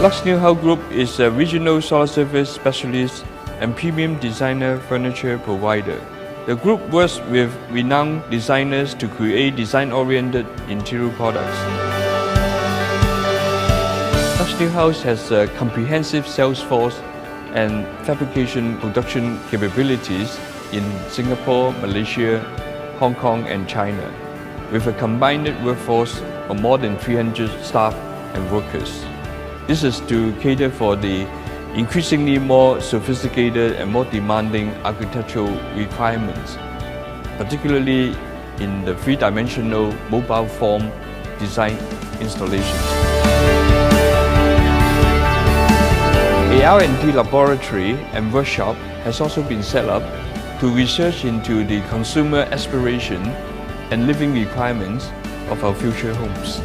Luxx Newhouse Group is a regional solar surface specialist and premium designer furniture provider. The group works with renowned designers to create design-oriented interior products. Luxx Newhouse has a comprehensive sales force and fabrication production capabilities in Singapore, Malaysia, Hong Kong and China, with a combined workforce of more than 300 staff and workers. This is to cater for the increasingly more sophisticated and more demanding architectural requirements, particularly in the three-dimensional mobile form design installations. A R&D laboratory and workshop has also been set up to research into the consumer aspiration and living requirements of our future homes.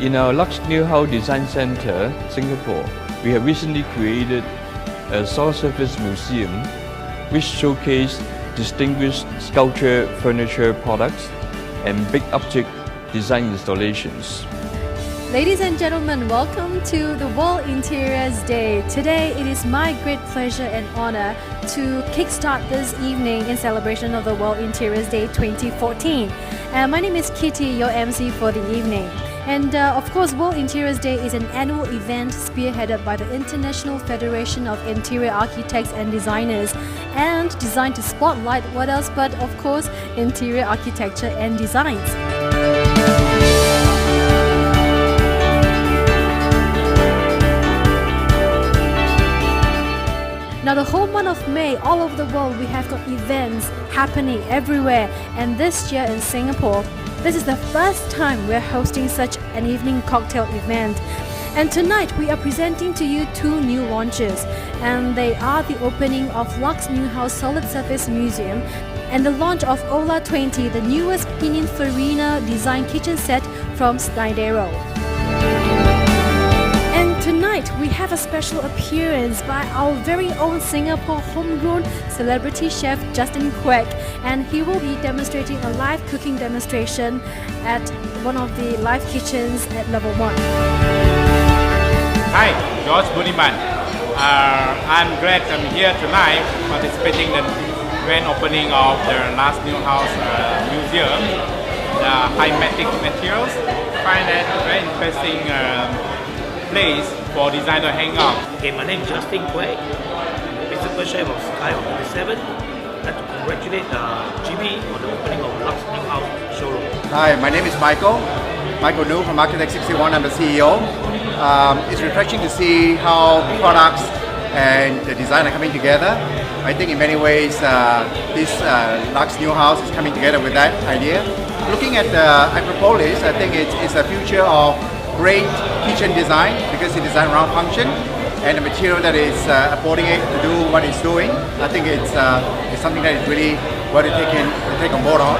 In our Luxx Newhouse Design Center, Singapore, we have recently created a solar surface museum which showcases distinguished sculpture furniture products and big object design installations. Ladies and gentlemen, welcome to the World Interiors Day. Today, it is my great pleasure and honor to kickstart this evening in celebration of the World Interiors Day 2014. My name is Kitty, your MC for the evening. And of course, World Interiors Day is an annual event spearheaded by the International Federation of Interior Architects and Designers and designed to spotlight what else but, of course, interior architecture and designs. Now the whole month of May, all over the world, we have got events happening everywhere. And this year in Singapore, this is the first time we're hosting such an evening cocktail event. And tonight we are presenting to you two new launches. And they are the opening of Luxx Newhouse Solid Surface Museum and the launch of Ola 20, the newest Pininfarina design kitchen set from Snidero. Tonight, we have a special appearance by our very own Singapore homegrown celebrity chef Justin Kwek, and he will be demonstrating a live cooking demonstration at one of the live kitchens at level 1. Hi, George Budiman. I'm glad I'm here tonight participating in the grand opening of the Luxx Newhouse Museum, the high-matic materials. I find that a very interesting place for designer hang out. Okay, my name is Justin Kwek, principal chef of Sky on 27. I'd like to congratulate GB on the opening of Luxx Newhouse showroom. Hi, my name is Michael New from Architect 61. I'm the CEO. It's refreshing to see how products and the design are coming together. I think in many ways this Luxx Newhouse is coming together with that idea. Looking at Acropolis, I think it's a future of great kitchen design because it design around function and the material that is affording it to do what it's doing. I think it's something that is really worth to take on board on.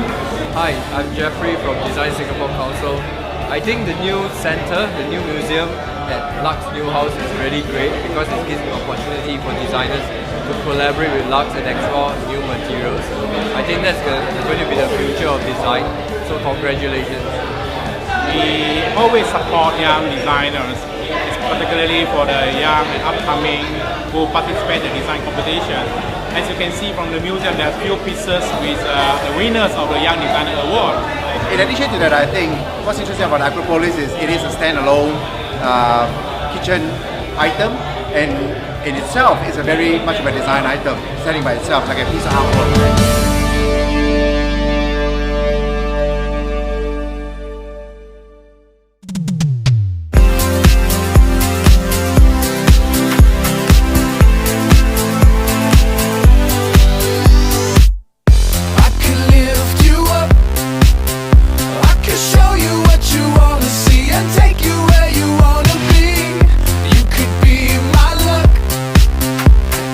Hi, I'm Jeffrey from Design Singapore Council. I think the new center, the new museum at Luxx Newhouse is really great because it gives the opportunity for designers to collaborate with Luxx and explore new materials. I think that's going to be the future of design, so congratulations. We always support young designers, particularly for the young and upcoming who participate in the design competition. As you can see from the museum, there are few pieces with the winners of the Young Designer Award. In addition to that, I think what's interesting about Acropolis is it is a standalone kitchen item, and in itself is a very much of a design item, standing by itself like a piece of artwork.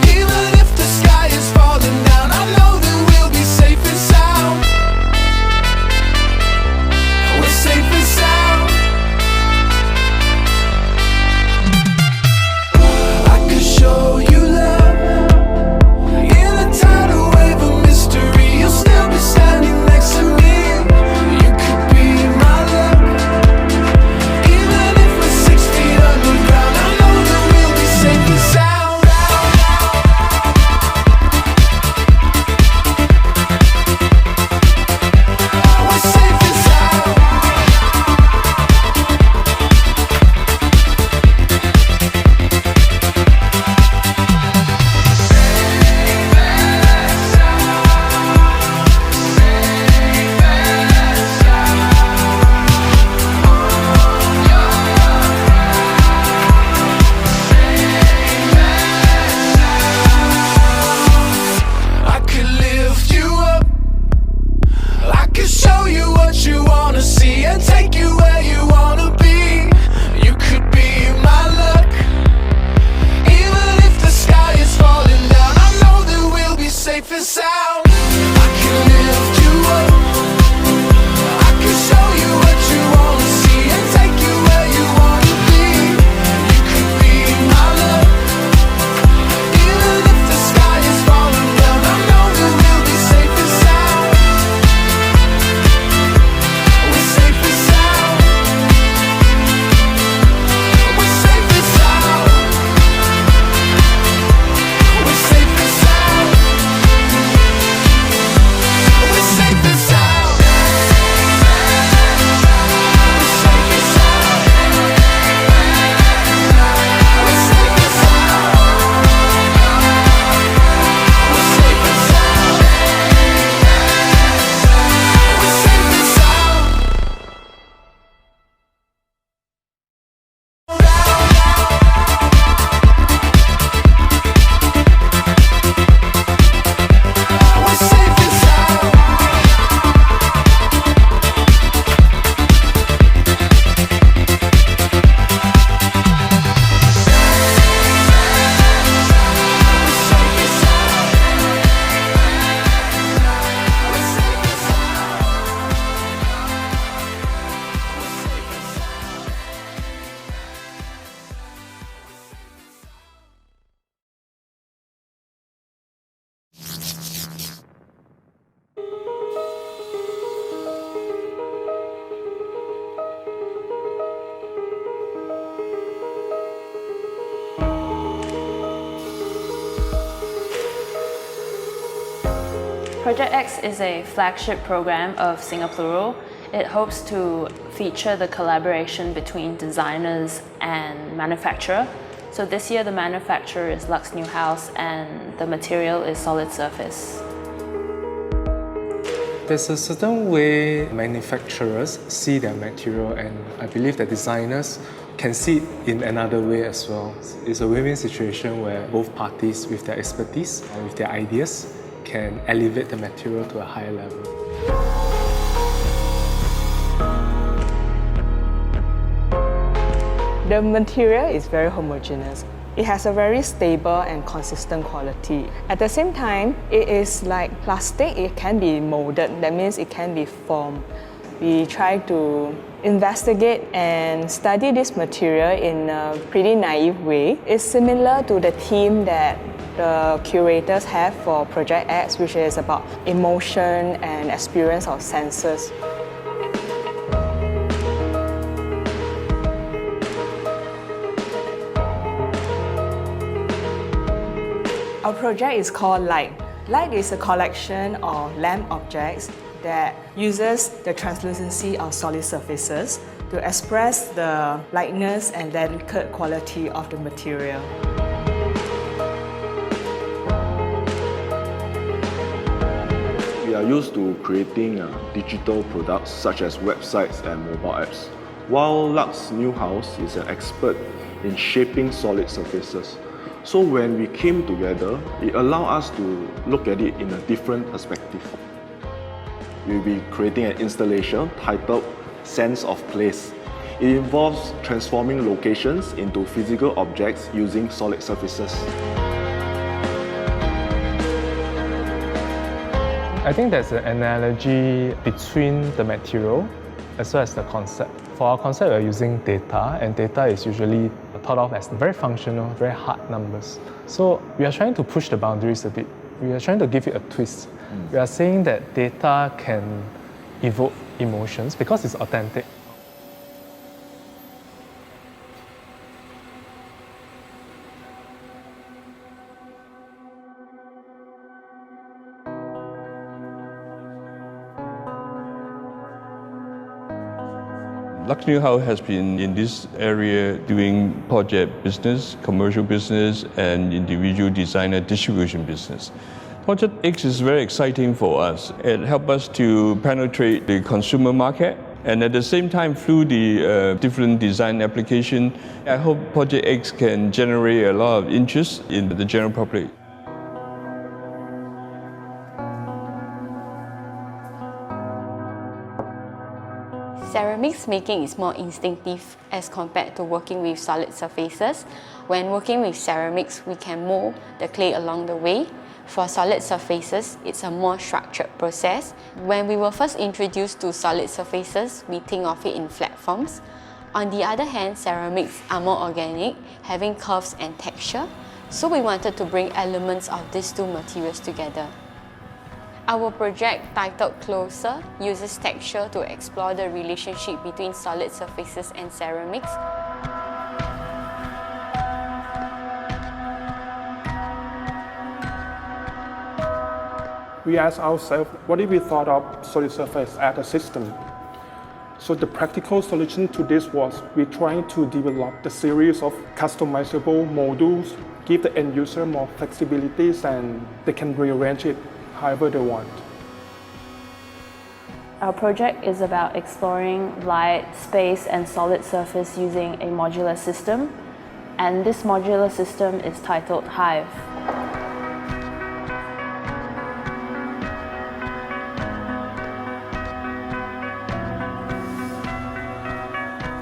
Even if the sky is falling down, I know that we'll Project X is a flagship program of Singapore. It hopes to feature the collaboration between designers and manufacturer. So this year the manufacturer is Luxx Newhouse and the material is solid surface. There's a certain way manufacturers see their material, and I believe that designers can see it in another way as well. It's a win-win situation where both parties with their expertise and with their ideas can elevate the material to a higher level. The material is very homogeneous. It has a very stable and consistent quality. At the same time, it is like plastic, it can be molded, that means it can be formed. We try to investigate and study this material in a pretty naive way. It's similar to the theme that the curators have for Project X, which is about emotion and experience of senses. Our project is called Light. Light is a collection of lamp objects that uses the translucency of solid surfaces to express the lightness and delicate quality of the material. We are used to creating digital products such as websites and mobile apps, while Luxx Newhouse is an expert in shaping solid surfaces. So when we came together, it allowed us to look at it in a different perspective. We'll be creating an installation titled Sense of Place. It involves transforming locations into physical objects using solid surfaces. I think there's an analogy between the material as well as the concept. For our concept, we're using data, and data is usually thought of as very functional, very hard numbers. So we are trying to push the boundaries a bit. We are trying to give it a twist. We are saying that data can evoke emotions because it's authentic. Luxx Newhouse has been in this area doing project business, commercial business, and individual designer distribution business. Project X is very exciting for us. It helped us to penetrate the consumer market, and at the same time, through the different design application, I hope Project X can generate a lot of interest in the general public. Ceramics making is more instinctive as compared to working with solid surfaces. When working with ceramics, we can mold the clay along the way. For solid surfaces, it's a more structured process. When we were first introduced to solid surfaces, we think of it in flat forms. On the other hand, ceramics are more organic, having curves and texture. So we wanted to bring elements of these two materials together. Our project, titled Closer, uses texture to explore the relationship between solid surfaces and ceramics. We asked ourselves, what if we thought of solid surface as a system? So the practical solution to this was we're trying to develop the series of customizable modules, give the end user more flexibilities, and they can rearrange it however they want. Our project is about exploring light, space, and solid surface using a modular system. And this modular system is titled Hive.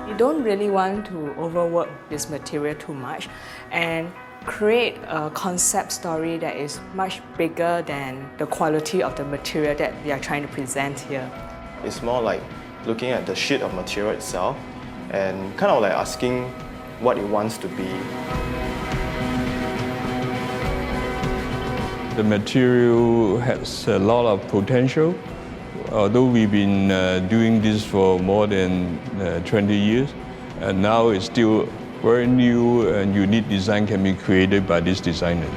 You don't really want to overwork this material too much and create a concept story that is much bigger than the quality of the material that we are trying to present here. It's more like looking at the sheet of material itself and kind of like asking what it wants to be. The material has a lot of potential. Although we've been doing this for more than 20 years, and now it's still very new and unique design can be created by these designers.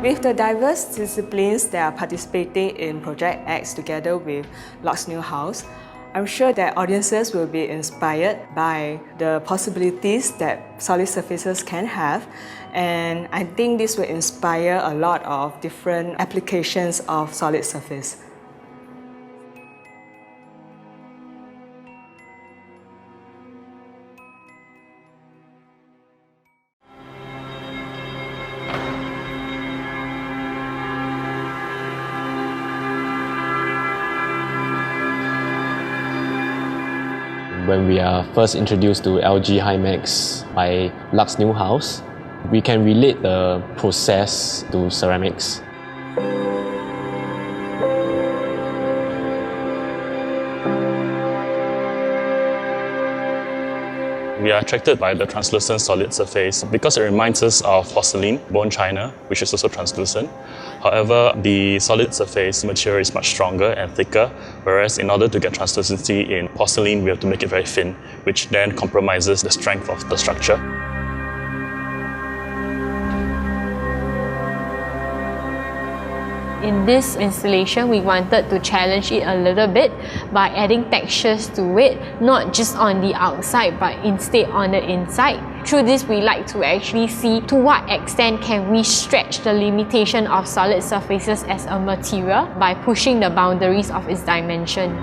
With the diverse disciplines that are participating in Project X together with Luxx Newhouse, I'm sure that audiences will be inspired by the possibilities that solid surfaces can have, and I think this will inspire a lot of different applications of solid surface. When we are first introduced to LG Himax by Luxx Newhouse, we can relate the process to ceramics. We are attracted by the translucent solid surface because it reminds us of porcelain, bone china, which is also translucent. However, the solid surface material is much stronger and thicker, whereas in order to get translucency in porcelain, we have to make it very thin, which then compromises the strength of the structure. In this installation, we wanted to challenge it a little bit by adding textures to it, not just on the outside, but instead on the inside. Through this, we like to actually see to what extent can we stretch the limitation of solid surfaces as a material by pushing the boundaries of its dimension.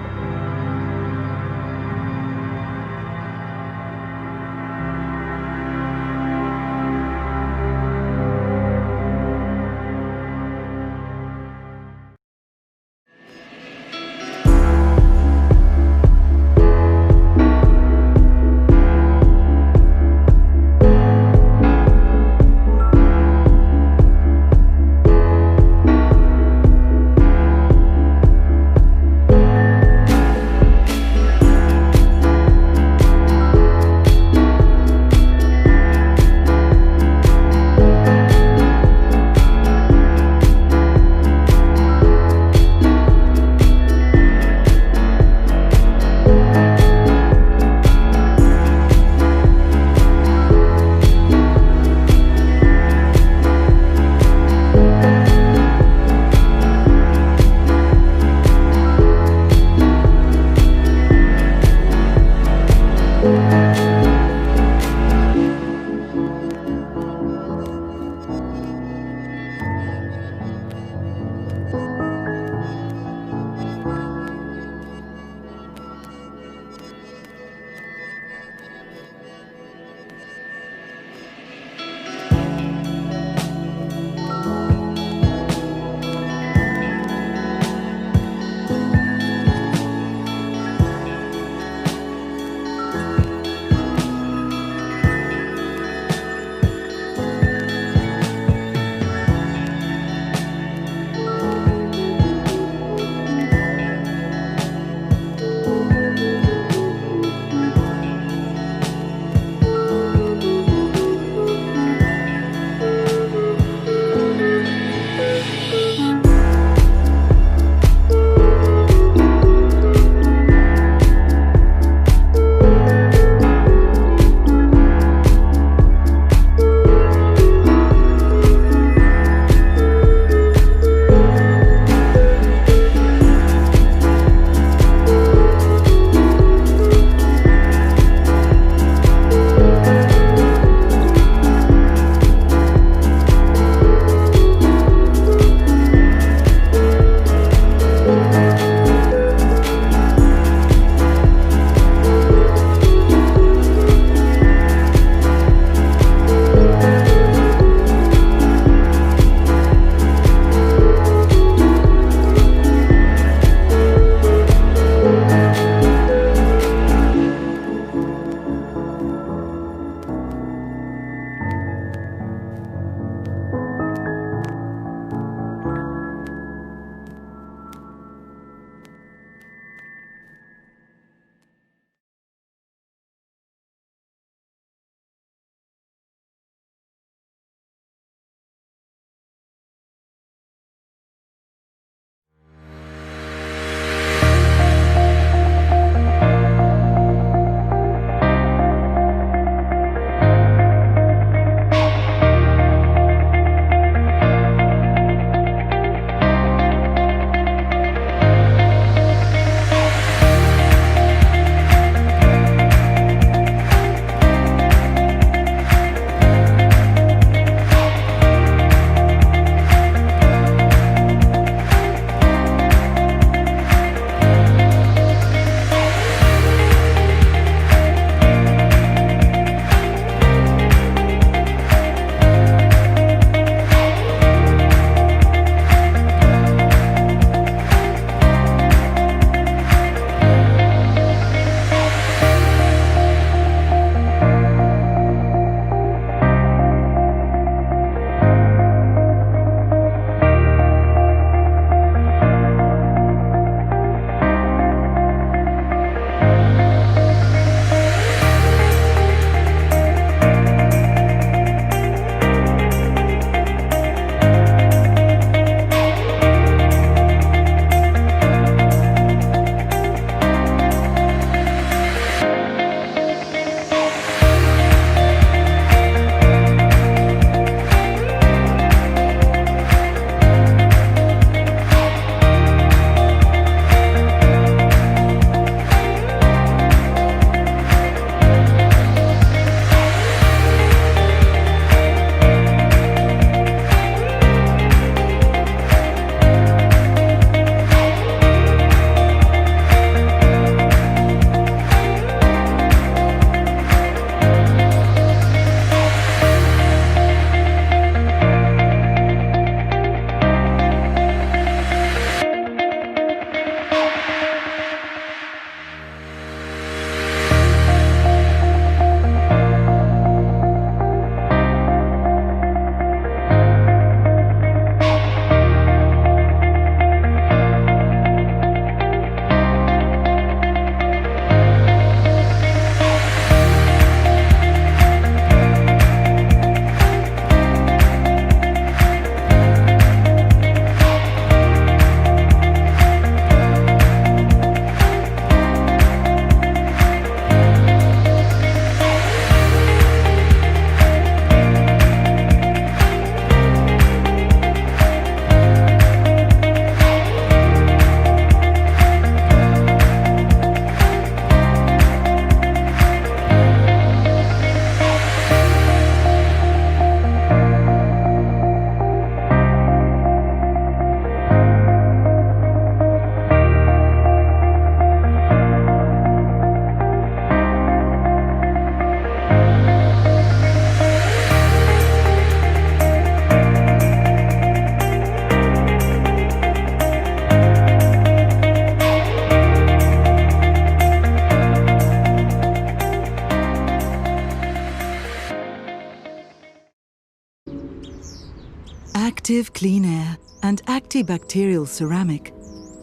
Active Clean Air and antibacterial ceramic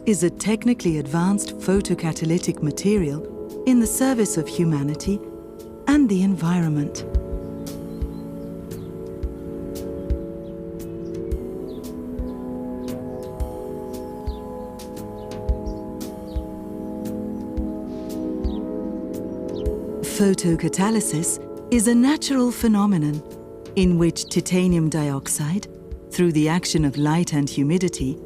is a technically advanced photocatalytic material in the service of humanity and the environment. Photocatalysis is a natural phenomenon in which titanium dioxide, through the action of light and humidity,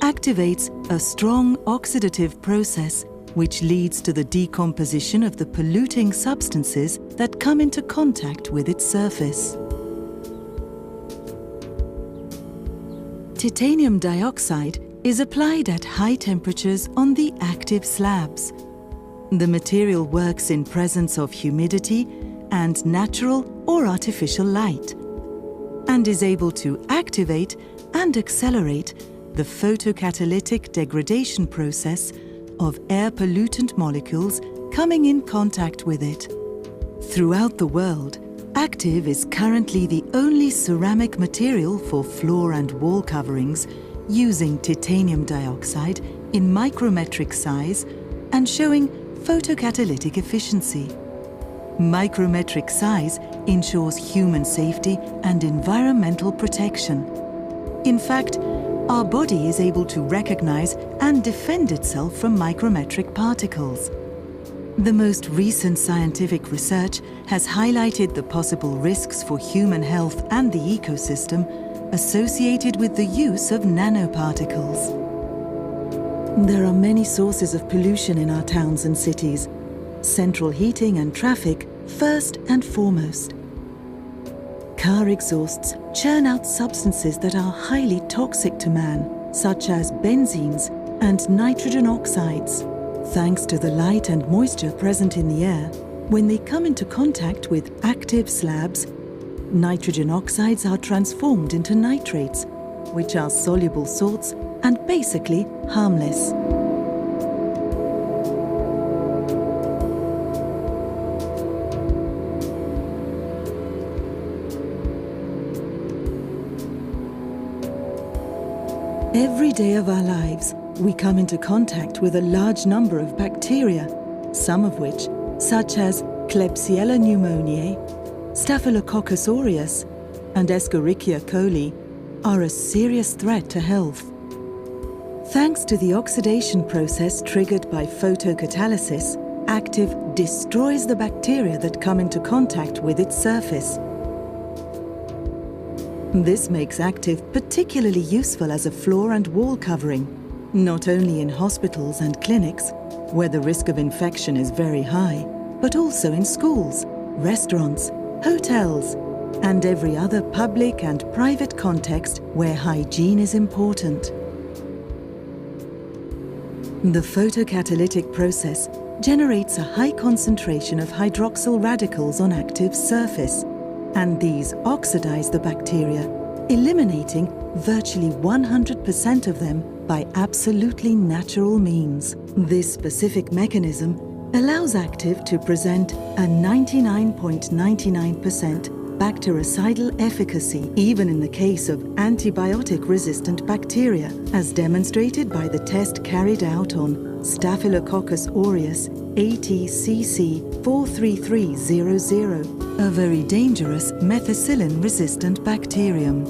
activates a strong oxidative process which leads to the decomposition of the polluting substances that come into contact with its surface. Titanium dioxide is applied at high temperatures on the active slabs. The material works in presence of humidity and natural or artificial light, and is able to activate and accelerate the photocatalytic degradation process of air pollutant molecules coming in contact with it. Throughout the world, Active is currently the only ceramic material for floor and wall coverings using titanium dioxide in micrometric size and showing photocatalytic efficiency. Micrometric size ensures human safety and environmental protection. In fact, our body is able to recognize and defend itself from micrometric particles. The most recent scientific research has highlighted the possible risks for human health and the ecosystem associated with the use of nanoparticles. There are many sources of pollution in our towns and cities. Central heating and traffic first and foremost. Car exhausts churn out substances that are highly toxic to man, such as benzenes and nitrogen oxides. Thanks to the light and moisture present in the air, when they come into contact with active slabs, nitrogen oxides are transformed into nitrates, which are soluble salts and basically harmless. Every day of our lives, we come into contact with a large number of bacteria, some of which, such as Klebsiella pneumoniae, Staphylococcus aureus, and Escherichia coli, are a serious threat to health. Thanks to the oxidation process triggered by photocatalysis, Active destroys the bacteria that come into contact with its surface. This makes Active particularly useful as a floor and wall covering, not only in hospitals and clinics, where the risk of infection is very high, but also in schools, restaurants, hotels, and every other public and private context where hygiene is important. The photocatalytic process generates a high concentration of hydroxyl radicals on Active's surface, and these oxidize the bacteria, eliminating virtually 100% of them by absolutely natural means. This specific mechanism allows Active to present a 99.99% bactericidal efficacy, even in the case of antibiotic-resistant bacteria, as demonstrated by the test carried out on Staphylococcus aureus ATCC 43300, a very dangerous methicillin-resistant bacterium.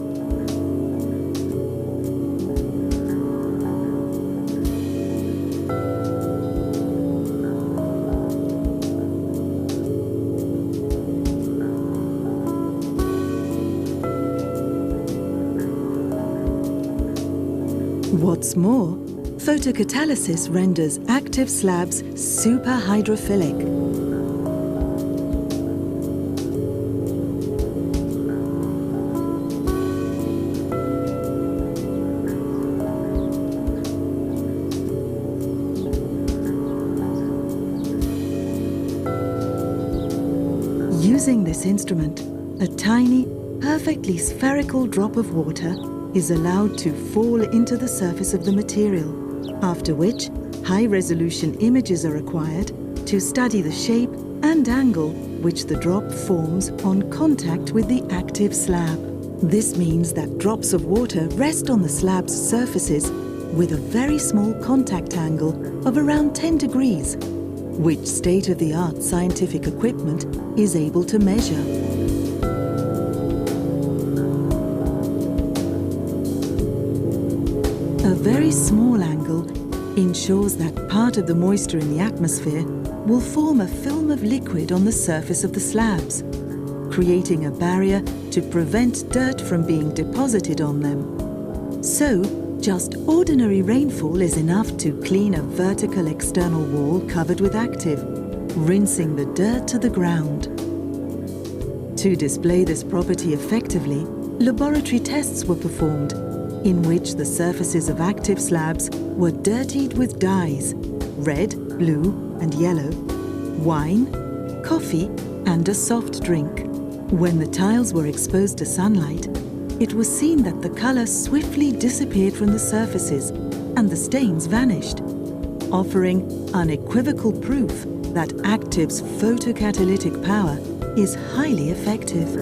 What's more, photocatalysis renders Active slabs super hydrophilic. Using this instrument, a tiny, perfectly spherical drop of water is allowed to fall into the surface of the material, after which high-resolution images are required to study the shape and angle which the drop forms on contact with the active slab. This means that drops of water rest on the slab's surfaces with a very small contact angle of around 10 degrees, which state-of-the-art scientific equipment is able to measure. A very small angle ensures that part of the moisture in the atmosphere will form a film of liquid on the surface of the slabs, creating a barrier to prevent dirt from being deposited on them. So, just ordinary rainfall is enough to clean a vertical external wall covered with active, rinsing the dirt to the ground. To display this property effectively, laboratory tests were performed in which the surfaces of active slabs were dirtied with dyes, red, blue and yellow, wine, coffee and a soft drink. When the tiles were exposed to sunlight, it was seen that the colour swiftly disappeared from the surfaces and the stains vanished, offering unequivocal proof that Active's photocatalytic power is highly effective.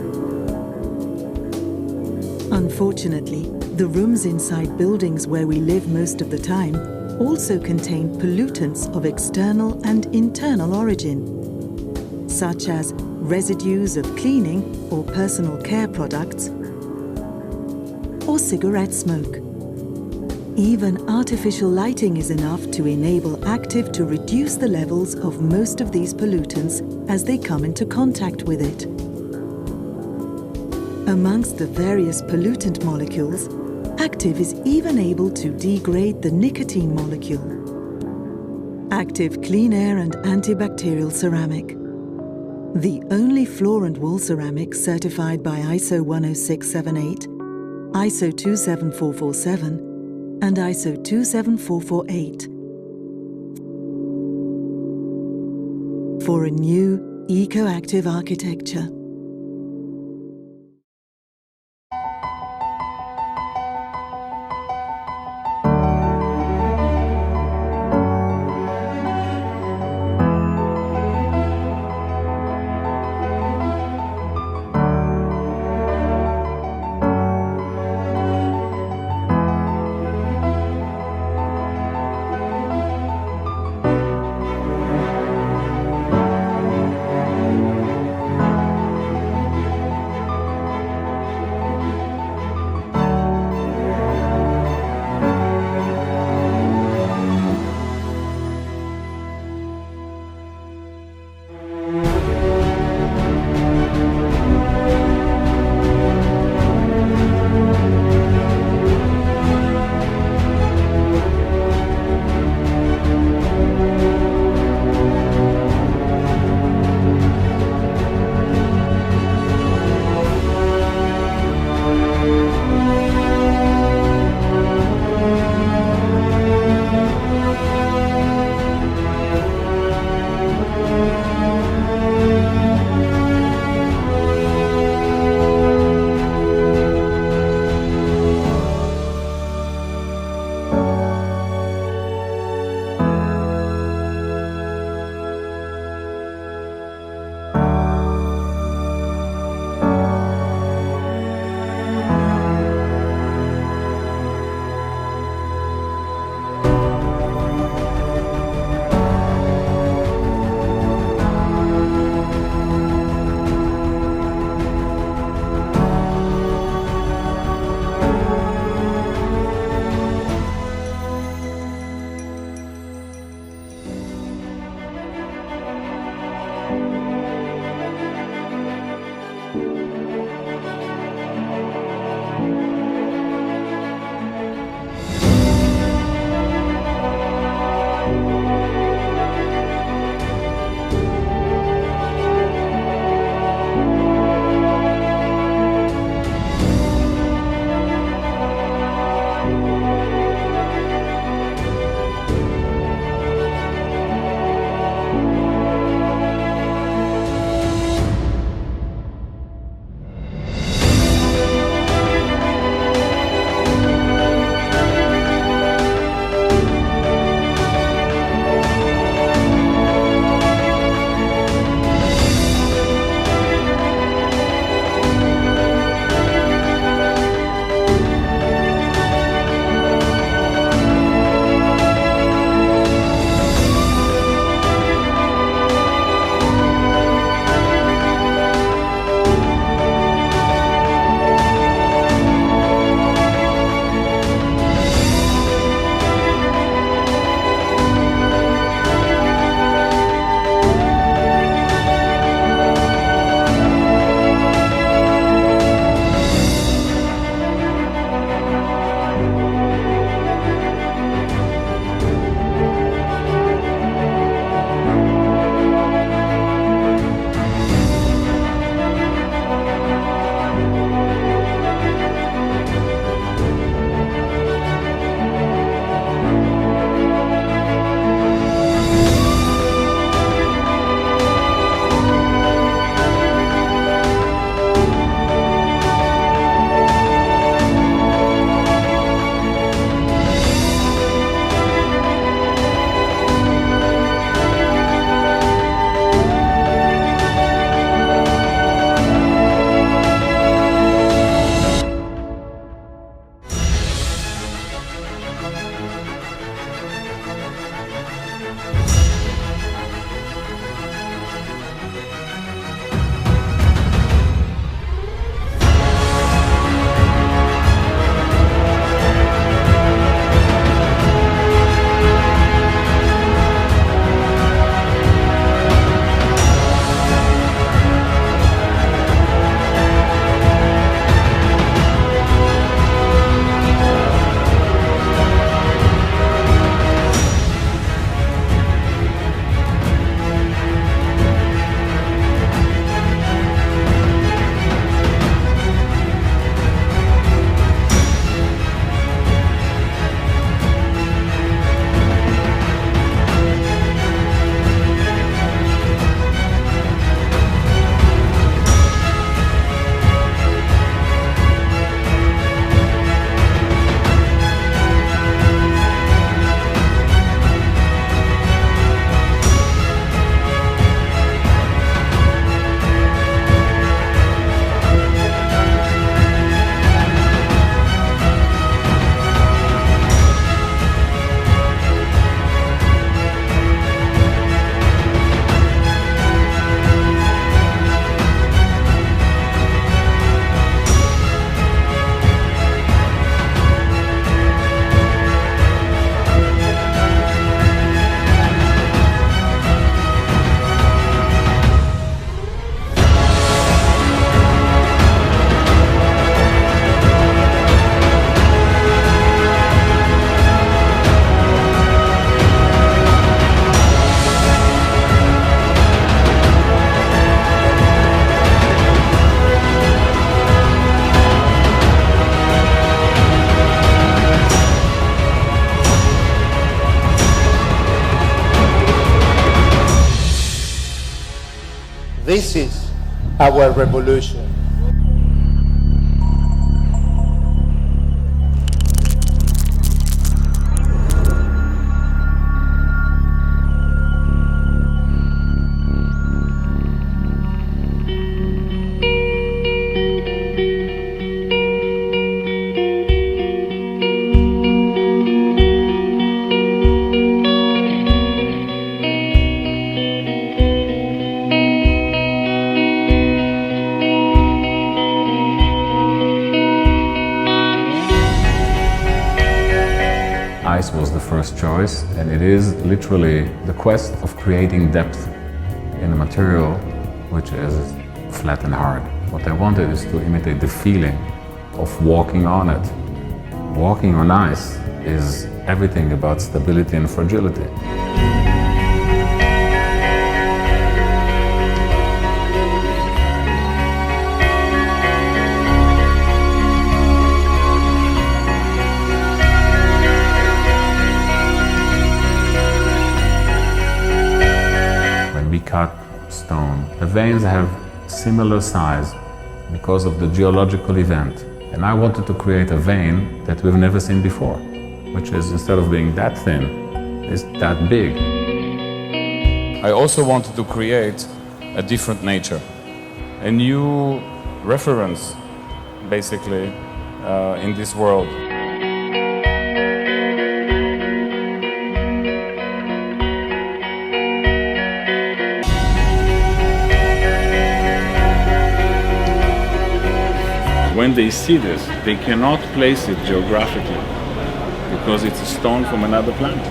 Unfortunately, the rooms inside buildings where we live most of the time also contain pollutants of external and internal origin, such as residues of cleaning or personal care products, or cigarette smoke. Even artificial lighting is enough to enable Active to reduce the levels of most of these pollutants as they come into contact with it. Amongst the various pollutant molecules, Active is even able to degrade the nicotine molecule. Active Clean Air and Antibacterial Ceramic. The only floor and wall ceramic certified by ISO 10678, ISO 27447 and ISO 27448 for a new eco-active architecture. This is our revolution. Ice was the first choice, and it is literally the quest of creating depth in a material which is flat and hard. What I wanted is to imitate the feeling of walking on it. Walking on ice is everything about stability and fragility. We cut stone. The veins have similar size because of the geological event. And I wanted to create a vein that we've never seen before, which is, instead of being that thin, is that big. I also wanted to create a different nature, a new reference, basically, in this world. When they see this, they cannot place it geographically because it's a stone from another planet.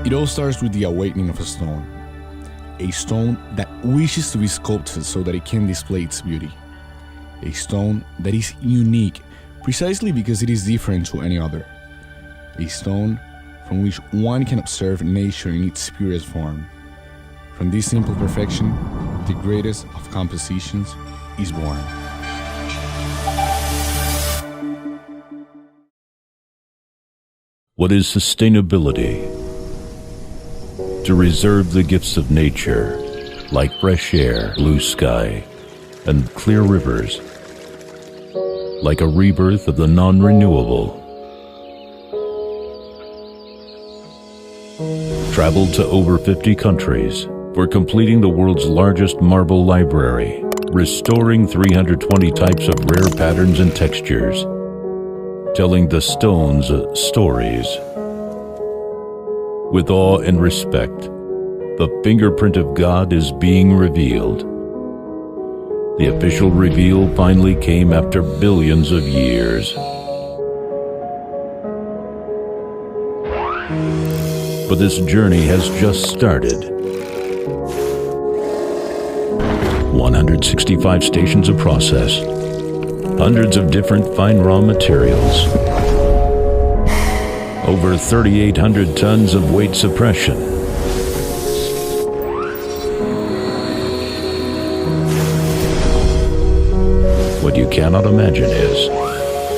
It all starts with the awakening of a stone that wishes to be sculpted so that it can display its beauty, a stone that is unique precisely because it is different to any other, a stone from which one can observe nature in its purest form. From this simple perfection, the greatest of compositions is born. What is sustainability? To reserve the gifts of nature, like fresh air, blue sky, and clear rivers, like a rebirth of the non-renewable. Traveled to over 50 countries for completing the world's largest marble library, restoring 320 types of rare patterns and textures, telling the stone's stories. With awe and respect, the fingerprint of God is being revealed. The official reveal finally came after billions of years. But this journey has just started. 165 stations of process, hundreds of different fine raw materials, over 3,800 tons of weight suppression. What you cannot imagine is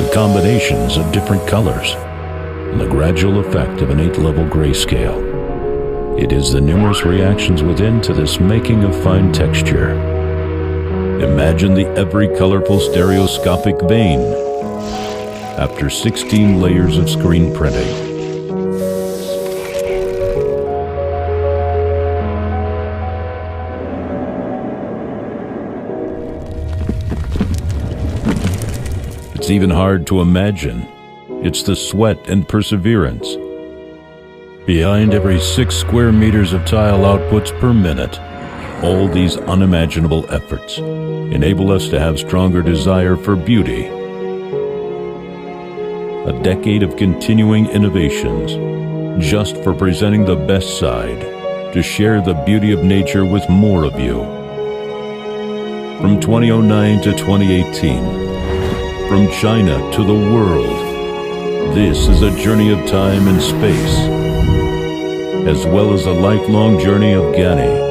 the combinations of different colors and the gradual effect of an 8-level grayscale. It is the numerous reactions within to this making of fine texture. Imagine the every colorful stereoscopic vein after 16 layers of screen printing. It's even hard to imagine. It's the sweat and perseverance. Behind every 6 square meters of tile outputs per minute All these unimaginable efforts enable us to have stronger desire for beauty. A decade of continuing innovations just for presenting the best side, to share the beauty of nature with more of you. From 2009 to 2018, from China to the world, this is a journey of time and space, as well as a lifelong journey of Gani.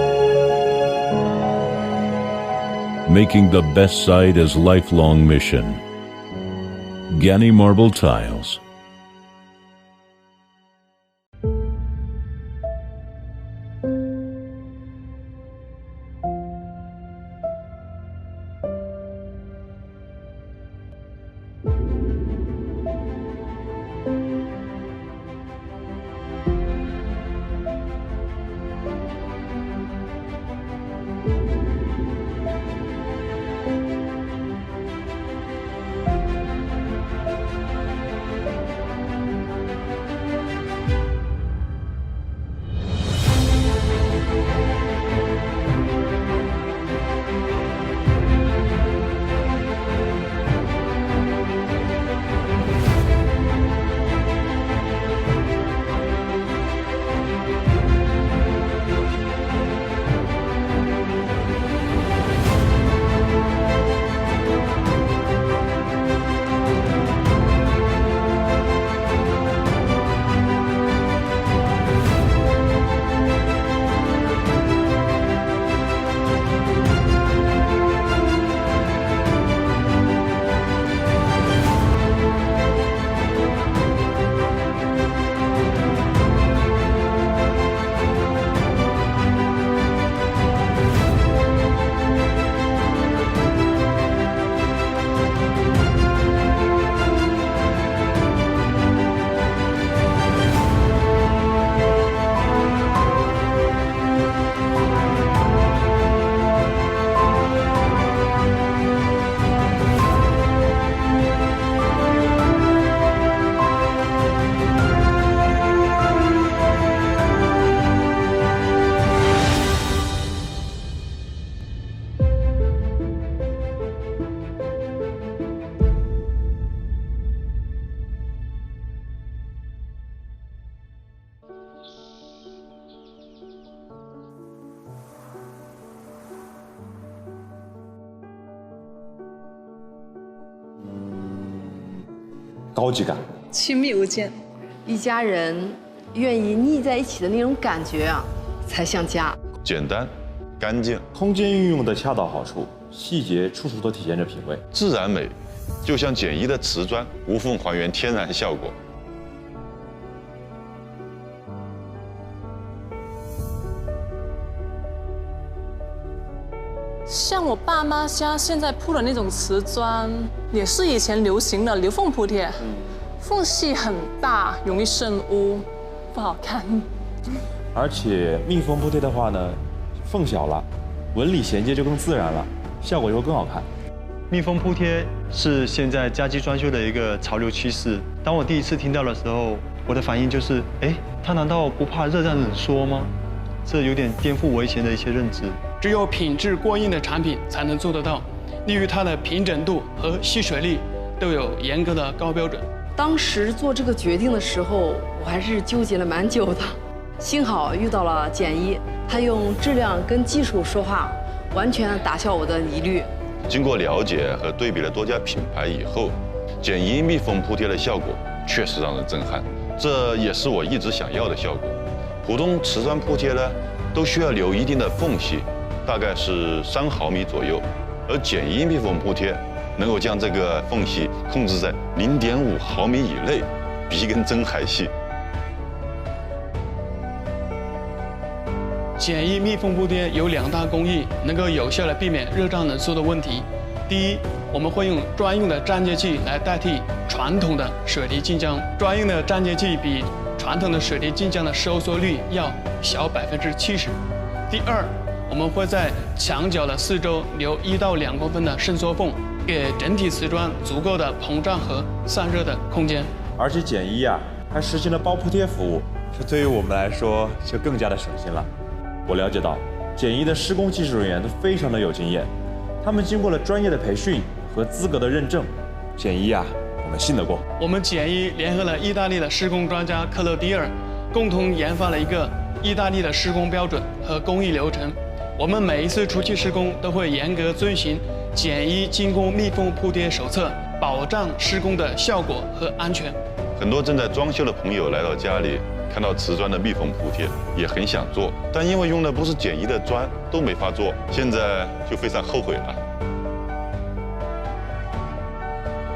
Making the best side as lifelong mission. Gani Marble Tiles.高级感，亲密无间，一家人愿意腻在一起的那种感觉啊，才像家。简单、干净，空间运用的恰到好处，细节处处都体现着品味。自然美，就像简易的瓷砖，无缝还原天然效果。像我爸妈家现在铺的那种瓷砖，也是以前流行的流缝铺贴，缝隙很大，容易渗污，不好看。而且密封铺贴的话呢，缝小了，纹理衔接就更自然了，效果就会更好看。密封铺贴是现在家居装修的一个潮流趋势。当我第一次听到的时候，我的反应就是，它难道不怕热胀冷缩吗？这有点颠覆我以前的一些认知。只有品质过硬的产品才能做得到，例如它的平整度和吸水力都有严格的高标准。当时做这个决定的时候，我还是纠结了蛮久的。幸好遇到了简一，他用质量跟技术说话，完全打消我的疑虑。经过了解和对比了多家品牌以后，简一密封铺贴的效果确实让人震撼，这也是我一直想要的效果。普通瓷砖铺贴呢，都需要留一定的缝隙，大概是3毫米左右，而简一密封铺贴能够将这个缝隙控制在0.5毫米以内，比一根针还细。简易密封铺贴有2大工艺，能够有效地避免热胀冷缩的问题。第一，我们会用专用的粘接器来代替传统的水泥静浆，专用的粘接器比传统的水泥静浆的收缩率要小70%。第二，我们会在墙角的四周留1到2公分的伸缩缝，给整体瓷砖足够的膨胀和散热的空间。而且简一还实行了包铺贴服务，这对于我们来说就更加的省心了。我了解到，简易的施工技术人员都非常的有经验，他们经过了专业的培训和资格的认证，简易啊，我们信得过。我们简易联合了意大利的施工专家克洛迪尔，共同研发了一个意大利的施工标准和工艺流程。我们每一次出去施工都会严格遵循简易精工密封铺贴手册，保障施工的效果和安全。很多正在装修的朋友来到家里，看到瓷砖的密封铺贴，也很想做，但因为用的不是简易的砖，都没法做，现在就非常后悔了。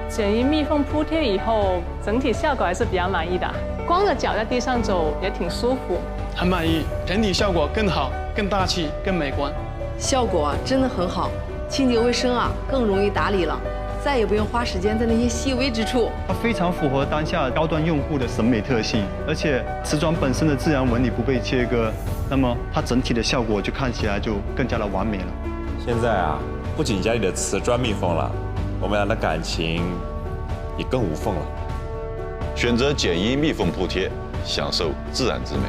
简易密封铺贴以后，整体效果还是比较满意的，光着脚在地上走也挺舒服。很满意，整体效果更好、更大气、更美观。效果真的很好，清洁卫生啊更容易打理了，再也不用花时间在那些细微之处。它非常符合当下高端用户的审美特性，而且瓷砖本身的自然纹理不被切割，那么它整体的效果就看起来就更加的完美了。现在啊，不仅家里的瓷砖密封了，我们俩的感情也更无缝了。选择简易密封铺贴，享受自然之美。